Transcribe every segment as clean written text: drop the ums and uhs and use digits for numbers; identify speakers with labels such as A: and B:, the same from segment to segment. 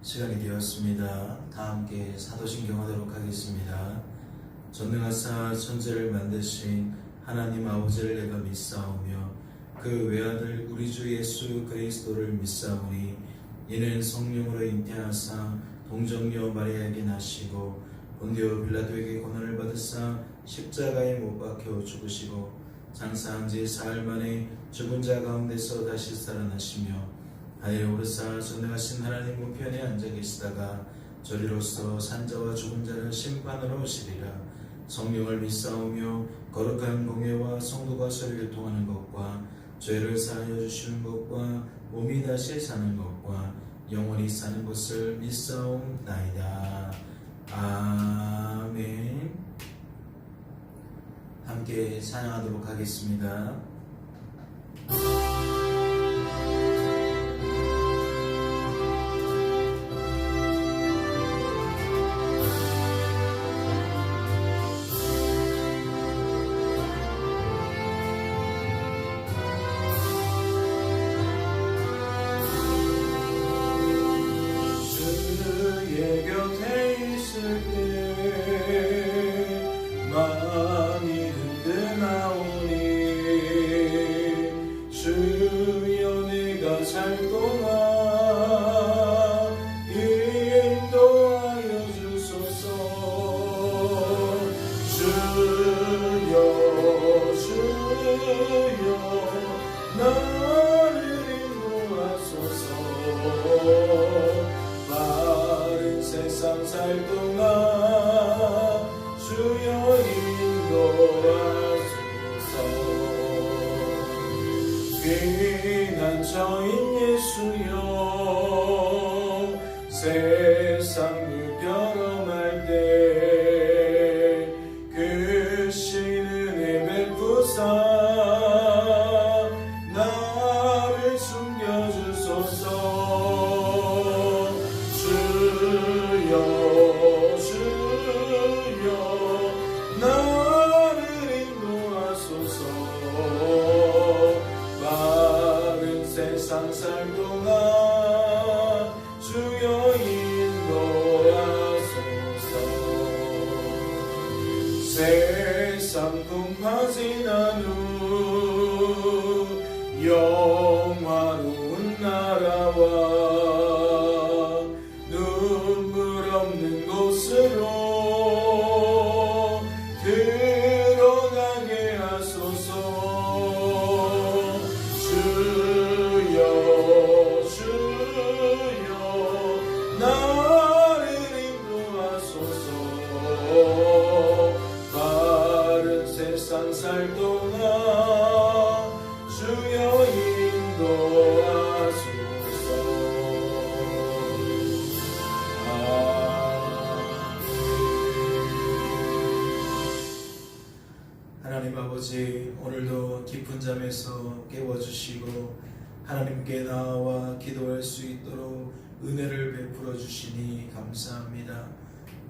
A: 시간이 되었습니다. 다 함께 사도신경 하도록 하겠습니다. 전능하사 천지를 만드신 하나님 아버지를 내가 믿사오며 그 외아들 우리 주 예수 그리스도를 믿사오니 이는 성령으로 잉태하사 동정녀 마리아에게 나시고 본디오 빌라도에게 고난을 받으사 십자가에 못 박혀 죽으시고 장사한 지 사흘 만에 죽은 자 가운데서 다시 살아나시며 하늘에 오르사 전능하신 하나님 우편에 앉아 계시다가 저리로서 산자와 죽은 자를 심판으로 오시리라. 성령을 믿사오며 거룩한 공예와 성도가 서로 교통하는 것과 죄를 사하여 주시는 것과 몸이 다시 사는 것과 영원히 사는 것을 믿사옵나이다. 아멘. 함께 찬양하도록 하겠습니다.
B: 세상 살 동안 주여 인도하소서. 귀한 저인 예수여 세상 물결험할 때 그 신은혜 베푸사 나를 숨겨주소서. 주여 나를 인도하소서. 바른 세상 살 동안 주여 인도하소서. 세상 궁파진 한 후 영화로운 나라와 눈물 없는 곳으로 들어가게 하소서. 주여 나를 인도하소서. 바른 세상 살 동안 주여 인도하소서.
A: 하나님 아버지, 오늘도 깊은 잠에서 깨워주시고 하나님께 나아와 기도할 수 있도록 은혜를 베풀어 주시니 감사합니다.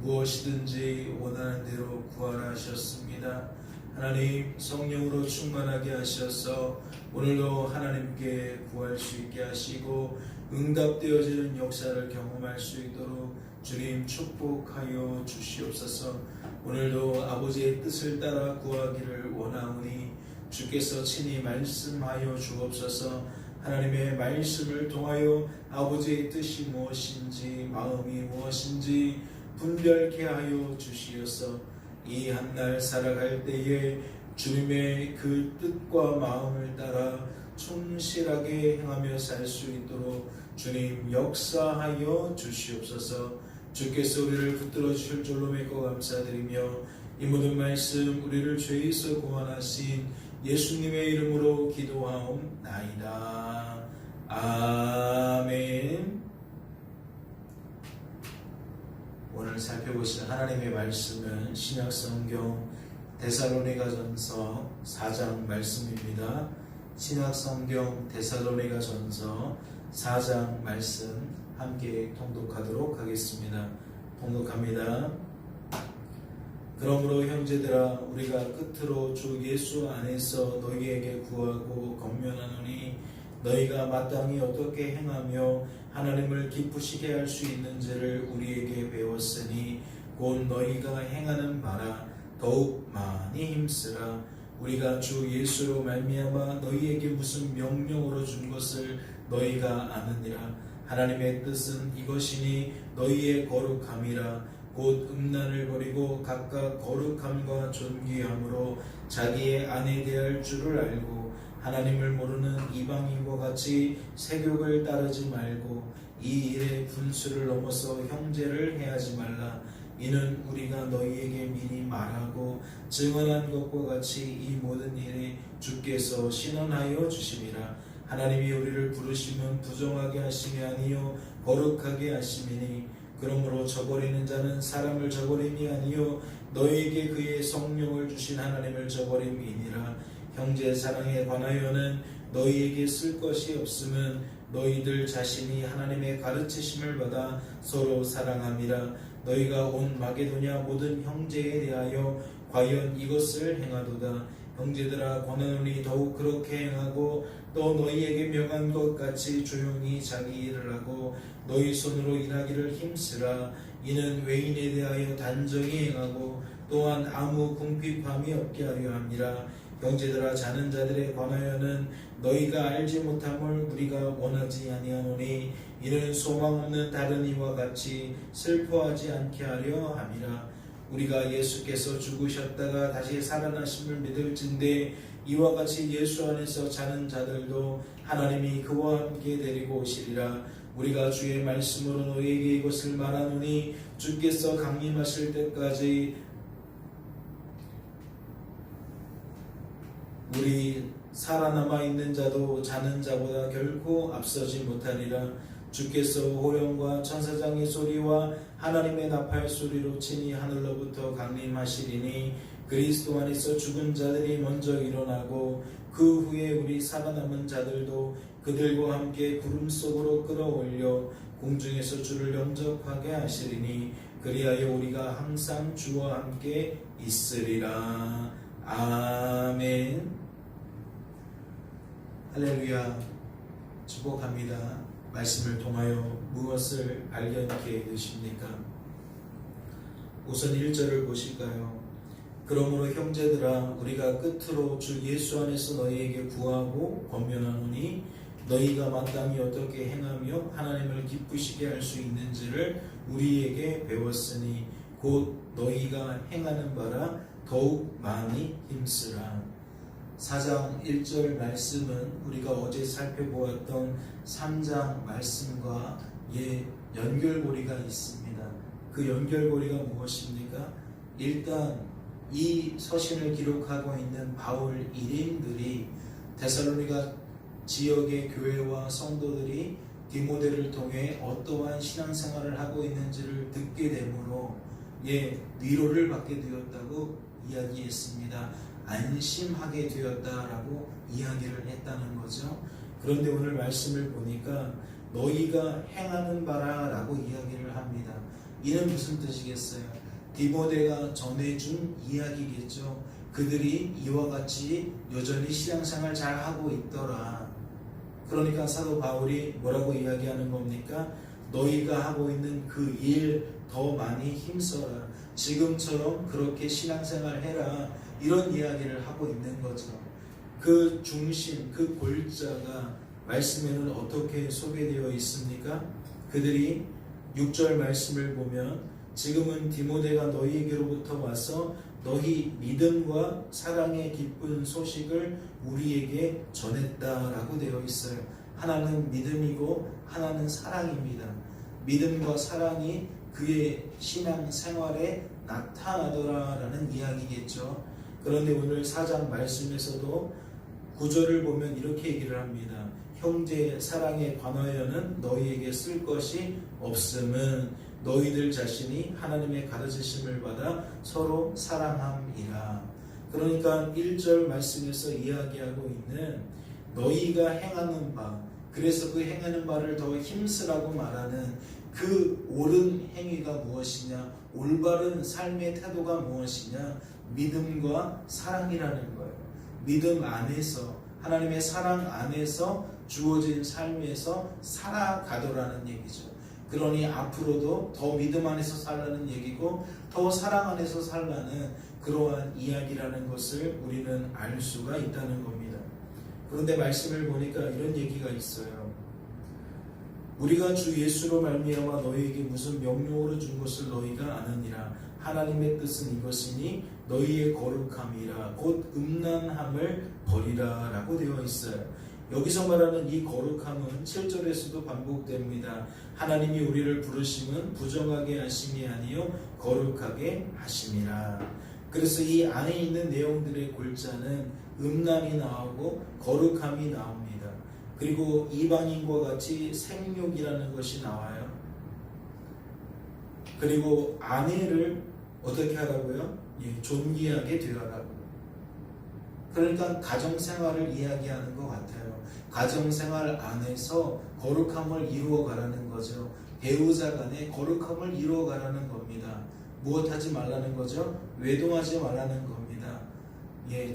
A: 무엇이든지 원하는 대로 구하라 하셨습니다. 하나님, 성령으로 충만하게 하셔서 오늘도 하나님께 구할 수 있게 하시고 응답되어지는 역사를 경험할 수 있도록 주님 축복하여 주시옵소서. 오늘도 아버지의 뜻을 따라 구하기를 원하오니 주께서 친히 말씀하여 주옵소서. 하나님의 말씀을 통하여 아버지의 뜻이 무엇인지 마음이 무엇인지 분별케 하여 주시어서 이 한날 살아갈 때에 주님의 그 뜻과 마음을 따라 충실하게 행하며 살 수 있도록 주님 역사하여 주시옵소서. 주께서 우리를 붙들어 주실 줄로 믿고 감사드리며 이 모든 말씀 우리를 죄에서 구원하신 예수님의 이름으로 기도하옵나이다. 아멘. 오늘 살펴보실 하나님의 말씀은 신약성경 데살로니가전서 4장 말씀입니다. 신약성경 데살로니가전서 4장 말씀 함께 통독하도록 하겠습니다. 통독합니다. 그러므로 형제들아, 우리가 끝으로 주 예수 안에서 너희에게 구하고 권면하노니 너희가 마땅히 어떻게 행하며 하나님을 기쁘시게 할 수 있는지를 우리에게 배웠으니 곧 너희가 행하는 바라 더욱 많이 힘쓰라. 우리가 주 예수로 말미암아 너희에게 무슨 명령으로 준 것을 너희가 아느니라. 하나님의 뜻은 이것이니 너희의 거룩함이라. 곧 음란을 버리고 각각 거룩함과 존귀함으로 자기의 아내 대할 줄을 알고 하나님을 모르는 이방인과 같이 세욕을 따르지 말고 이 일에 분수를 넘어서 형제를 해하지 말라. 이는 우리가 너희에게 미리 말하고 증언한 것과 같이 이 모든 일에 주께서 신원하여 주심이라. 하나님이 우리를 부르심은 부정하게 하심이 아니요 거룩하게 하심이니 그러므로 저버리는 자는 사람을 저버림이 아니요 너희에게 그의 성령을 주신 하나님을 저버림이니라. 형제 사랑에 관하여는 너희에게 쓸 것이 없음은 너희들 자신이 하나님의 가르치심을 받아 서로 사랑함이라. 너희가 온 마게도냐 모든 형제에 대하여 과연 이것을 행하도다. 형제들아 권하노니 더욱 그렇게 행하고 또 너희에게 명한 것 같이 조용히 자기 일을 하고 너희 손으로 일하기를 힘쓰라. 이는 외인에 대하여 단정히 행하고 또한 아무 궁핍함이 없게 하려 함이라. 형제들아 자는 자들에 관하여는 너희가 알지 못함을 우리가 원하지 아니하노니 이는 소망 없는 다른 이와 같이 슬퍼하지 않게 하려 함이라. 우리가 예수께서 죽으셨다가 다시 살아나심을 믿을진대 이와 같이 예수 안에서 자는 자들도 하나님이 그와 함께 데리고 오시리라. 우리가 주의 말씀으로 너희에게 이것을 말하노니 주께서 강림하실 때까지 우리 살아남아 있는 자도 자는 자보다 결코 앞서지 못하리라. 주께서 호령과 천사장의 소리와 하나님의 나팔 소리로 친히 하늘로부터 강림하시리니 그리스도 안에서 죽은 자들이 먼저 일어나고 그 후에 우리 살아남은 자들도 그들과 함께 구름 속으로 끌어올려 공중에서 주를 영접하게 하시리니 그리하여 우리가 항상 주와 함께 있으리라. 아멘. 할렐루야. 축복합니다. 말씀을 통하여 무엇을 발견케 되십니까? 우선 1절을 보실까요? 그러므로 형제들아 우리가 끝으로 주 예수 안에서 너희에게 구하고 권면하노니 너희가 마땅히 어떻게 행하며 하나님을 기쁘시게 할 수 있는지를 우리에게 배웠으니 곧 너희가 행하는 바라 더욱 많이 힘쓰라. 4장 1절 말씀은 우리가 어제 살펴보았던 3장 말씀과 연결고리가 있습니다. 그 연결고리가 무엇입니까? 일단 이 서신을 기록하고 있는 바울 일행들이 데살로니가 지역의 교회와 성도들이 디모데를 통해 어떠한 신앙생활을 하고 있는지를 듣게 되므로 위로를 받게 되었다고 이야기했습니다. 안심하게 되었다라고 이야기를 했다는 거죠. 그런데 오늘 말씀을 보니까 너희가 행하는 바라 라고 이야기를 합니다. 이는 무슨 뜻이겠어요? 디모데가 전해준 이야기겠죠. 그들이 이와 같이 여전히 신앙생활 잘 하고 있더라. 그러니까 사도 바울이 뭐라고 이야기하는 겁니까? 너희가 하고 있는 그 일 더 많이 힘써라. 지금처럼 그렇게 신앙생활 해라. 이런 이야기를 하고 있는 거죠. 그 중심, 그 골자가 말씀에는 어떻게 소개되어 있습니까? 그들이 6절 말씀을 보면 지금은 디모데가 너희에게로부터 와서 너희 믿음과 사랑의 기쁜 소식을 우리에게 전했다라고 되어 있어요. 하나는 믿음이고 하나는 사랑입니다. 믿음과 사랑이 그의 신앙생활에 나타나더라라는 이야기겠죠. 그런데 오늘 4장 말씀에서도 9절을 보면 이렇게 얘기를 합니다. 형제 사랑에 관하여는 너희에게 쓸 것이 없음은 너희들 자신이 하나님의 가르치심을 받아 서로 사랑함이라. 그러니까 1절 말씀에서 이야기하고 있는 너희가 행하는 바, 그래서 그 행하는 바를 더 힘쓰라고 말하는 그 옳은 행위가 무엇이냐, 올바른 삶의 태도가 무엇이냐, 믿음과 사랑이라는 거예요. 믿음 안에서, 하나님의 사랑 안에서 주어진 삶에서 살아가더라는 얘기죠. 그러니 앞으로도 더 믿음 안에서 살라는 얘기고 더 사랑 안에서 살라는 그러한 이야기라는 것을 우리는 알 수가 있다는 겁니다. 그런데 말씀을 보니까 이런 얘기가 있어요. 우리가 주 예수로 말미암아 너희에게 무슨 명령으로 준 것을 너희가 아느니라. 하나님의 뜻은 이것이니 너희의 거룩함이라 곧 음란함을 버리라 라고 되어 있어요. 여기서 말하는 이 거룩함은 7절에서도 반복됩니다. 하나님이 우리를 부르심은 부정하게 하심이 아니요 거룩하게 하심이라. 그래서 이 안에 있는 내용들의 골자는 음란이 나오고 거룩함이 나옵니다. 그리고 이방인과 같이 생육이라는 것이 나와요. 그리고 아내를 어떻게 하라고요? 존귀하게 되어라고. 그러니까 가정생활을 이야기하는 것 같아요. 가정생활 안에서 거룩함을 이루어가라는 거죠. 배우자 간에 거룩함을 이루어가라는 겁니다. 무엇하지 말라는 거죠? 외도하지 말라는 겁니다.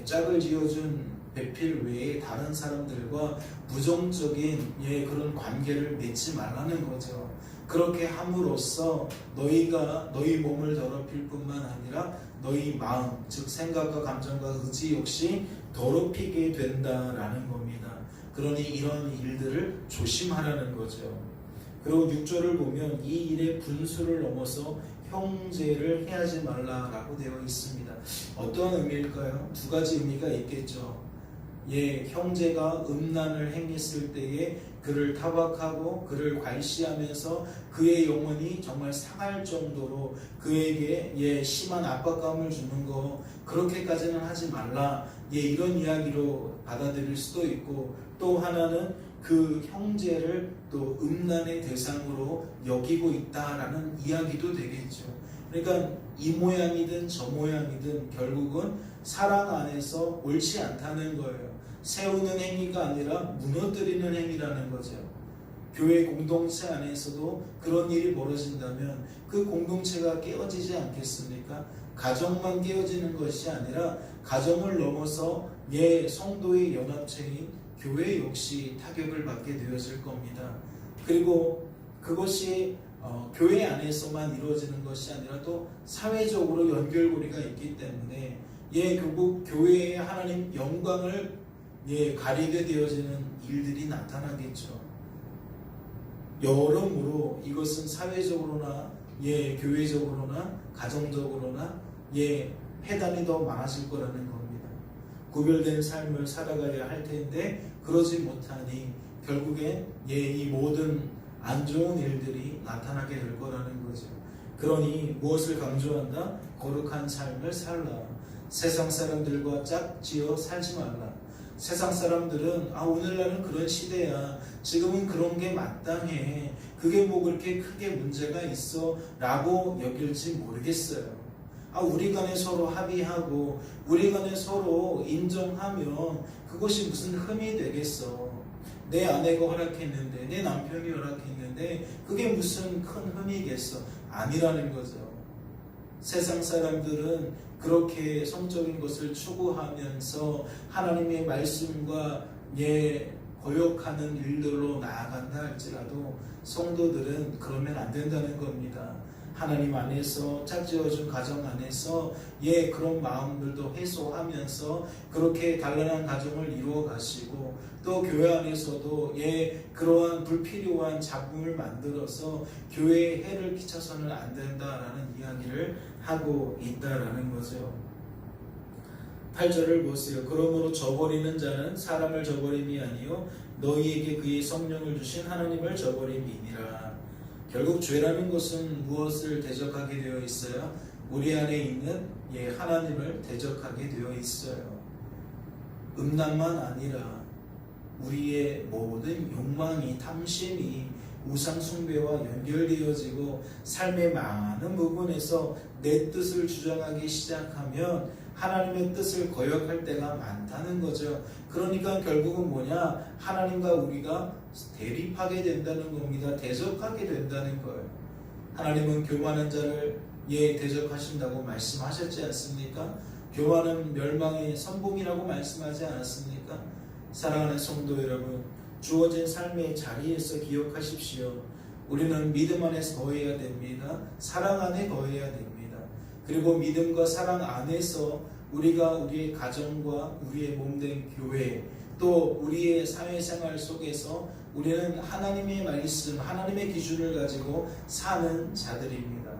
A: 짝을 지어준 배필 외에 다른 사람들과 부정적인 그런 관계를 맺지 말라는 거죠. 그렇게 함으로써 너희가 너희 몸을 더럽힐 뿐만 아니라 너희 마음, 즉 생각과 감정과 의지 역시 더럽히게 된다라는 겁니다. 그러니 이런 일들을 조심하라는 거죠. 그리고 6절을 보면 이 일의 분수를 넘어서 형제를 해하지 말라라고 되어 있습니다. 어떠한 의미일까요? 두 가지 의미가 있겠죠. 형제가 음란을 행했을 때에 그를 타박하고 그를 괄시하면서 그의 영혼이 정말 상할 정도로 그에게 심한 압박감을 주는 거, 그렇게까지는 하지 말라, 이런 이야기로 받아들일 수도 있고, 또 하나는 그 형제를 또 음란의 대상으로 여기고 있다라는 이야기도 되겠죠. 그러니까 이 모양이든 저 모양이든 결국은 사랑 안에서 옳지 않다는 거예요. 세우는 행위가 아니라 무너뜨리는 행위라는 거죠. 교회 공동체 안에서도 그런 일이 벌어진다면 그 공동체가 깨어지지 않겠습니까? 가정만 깨어지는 것이 아니라 가정을 넘어서 성도의 연합체인 교회 역시 타격을 받게 되어질 겁니다. 그리고 그것이 교회 안에서만 이루어지는 것이 아니라 또 사회적으로 연결고리가 있기 때문에 결국 교회의 하나님 영광을 가리게 되어지는 일들이 나타나겠죠. 여러모로 이것은 사회적으로나 교회적으로나 가정적으로나 해단이 더 많아질 거라는 겁니다. 구별된 삶을 살아가야 할 텐데 그러지 못하니 결국에 이 모든 안 좋은 일들이 나타나게 될 거라는 거죠. 그러니 무엇을 강조한다? 거룩한 삶을 살라. 세상 사람들과 짝지어 살지 말라. 세상 사람들은 오늘날은 그런 시대야, 지금은 그런 게 마땅해, 그게 뭐 그렇게 크게 문제가 있어 라고 여길지 모르겠어요. 우리 간에 서로 합의하고 우리 간에 서로 인정하면 그것이 무슨 흠이 되겠어. 내 아내가 허락했는데, 내 남편이 허락했는데 그게 무슨 큰 흠이겠어. 아니라는 거죠. 세상 사람들은 그렇게 성적인 것을 추구하면서 하나님의 말씀과 거역하는 일들로 나아간다 할지라도 성도들은 그러면 안 된다는 겁니다. 하나님 안에서 짝지어준 가정 안에서 그런 마음들도 해소하면서 그렇게 단란한 가정을 이루어 가시고, 또 교회 안에서도 그러한 불필요한 잡음을 만들어서 교회에 해를 끼쳐서는 안 된다라는 이야기를 하고 있다라는 거죠. 8절을 보세요. 그러므로 저버리는 자는 사람을 저버림이 아니요 너희에게 그의 성령을 주신 하나님을 저버림이니라. 결국 죄라는 것은 무엇을 대적하게 되어 있어요? 우리 안에 있는 하나님을 대적하게 되어 있어요. 음란만 아니라 우리의 모든 욕망이, 탐심이 우상 숭배와 연결되어지고 삶의 많은 부분에서 내 뜻을 주장하기 시작하면 하나님의 뜻을 거역할 때가 많다는 거죠. 그러니까 결국은 뭐냐? 하나님과 우리가 대립하게 된다는 겁니다. 대적하게 된다는 거예요. 하나님은 교만한 자를 대적하신다고 말씀하셨지 않습니까? 교만은 멸망의 선봉이라고 말씀하지 않았습니까? 사랑하는 성도 여러분, 주어진 삶의 자리에서 기억하십시오. 우리는 믿음 안에서 거해야 됩니다. 사랑 안에 거해야 됩니다. 그리고 믿음과 사랑 안에서 우리가 우리의 가정과 우리의 몸된 교회, 또 우리의 사회생활 속에서 우리는 하나님의 말씀, 하나님의 기준을 가지고 사는 자들입니다.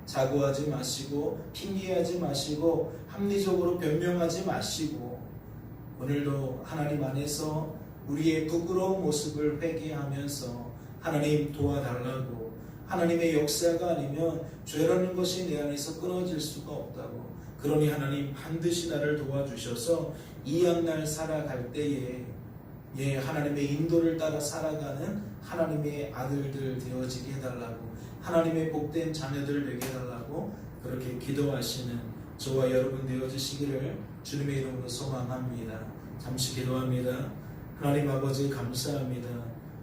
A: 자고하지 마시고 핑계하지 마시고 합리적으로 변명하지 마시고, 오늘도 하나님 안에서 우리의 부끄러운 모습을 회개하면서 하나님 도와달라고, 하나님의 역사가 아니면 죄라는 것이 내 안에서 끊어질 수가 없다고, 그러니 하나님 반드시 나를 도와주셔서 이 양날 살아갈 때에 하나님의 인도를 따라 살아가는 하나님의 아들들 되어지게 해달라고, 하나님의 복된 자녀들 되게 해달라고 그렇게 기도하시는 저와 여러분 되어주시기를 주님의 이름으로 소망합니다. 잠시 기도합니다. 하나님 아버지 감사합니다.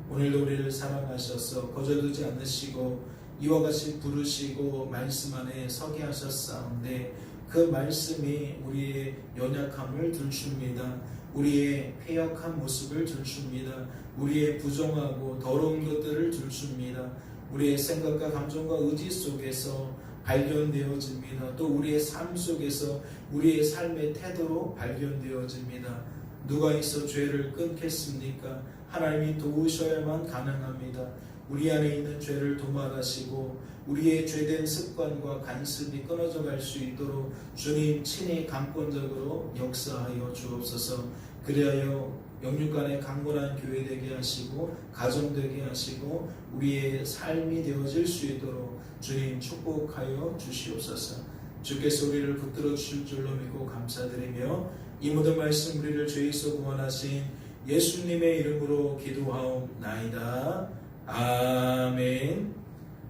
A: 오늘도 우리를 사랑하셔서 거저두지 않으시고 이와 같이 부르시고 말씀 안에 서게 하셨사온데, 그 말씀이 우리의 연약함을 들춥니다. 우리의 패역한 모습을 들춥니다. 우리의 부정하고 더러운 것들을 들춥니다. 우리의 생각과 감정과 의지 속에서 발견되어집니다. 또 우리의 삶 속에서 우리의 삶의 태도로 발견되어집니다. 누가 있어 죄를 끊겠습니까? 하나님이 도우셔야만 가능합니다. 우리 안에 있는 죄를 도말하시고 우리의 죄된 습관과 간섭이 끊어져 갈 수 있도록 주님 친히 강권적으로 역사하여 주옵소서. 그리하여 영육간의 강건한 교회 되게 하시고 가정 되게 하시고 우리의 삶이 되어질 수 있도록 주님 축복하여 주시옵소서. 주께서 우리를 붙들어 주실 줄로 믿고 감사드리며 이 모든 말씀 우리를 죄에서 구원하신 예수님의 이름으로 기도하옵나이다. 아멘.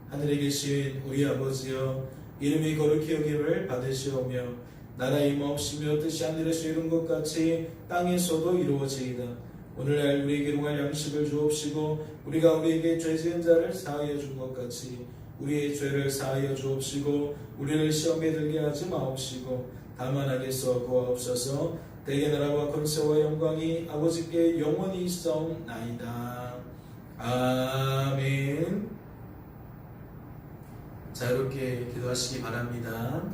A: 하늘에 계신 우리 아버지여, 이름이 거룩히 여김을 받으시오며 나라 임하옵시며 뜻이 하늘에서 이룬 것 같이 땅에서도 이루어지이다. 오늘날 우리에게 일용할 양식을 주옵시고 우리가 우리에게 죄 지은 자를 사하여 준 것 같이 우리의 죄를 사하여 주옵시고 우리를 시험에 들게 하지 마옵시고 다만 악에서 구하옵소서. 대개 나라와 권세와 영광이 아버지께 영원히 있사옵나이다. 아멘. 자유롭게 기도하시기 바랍니다.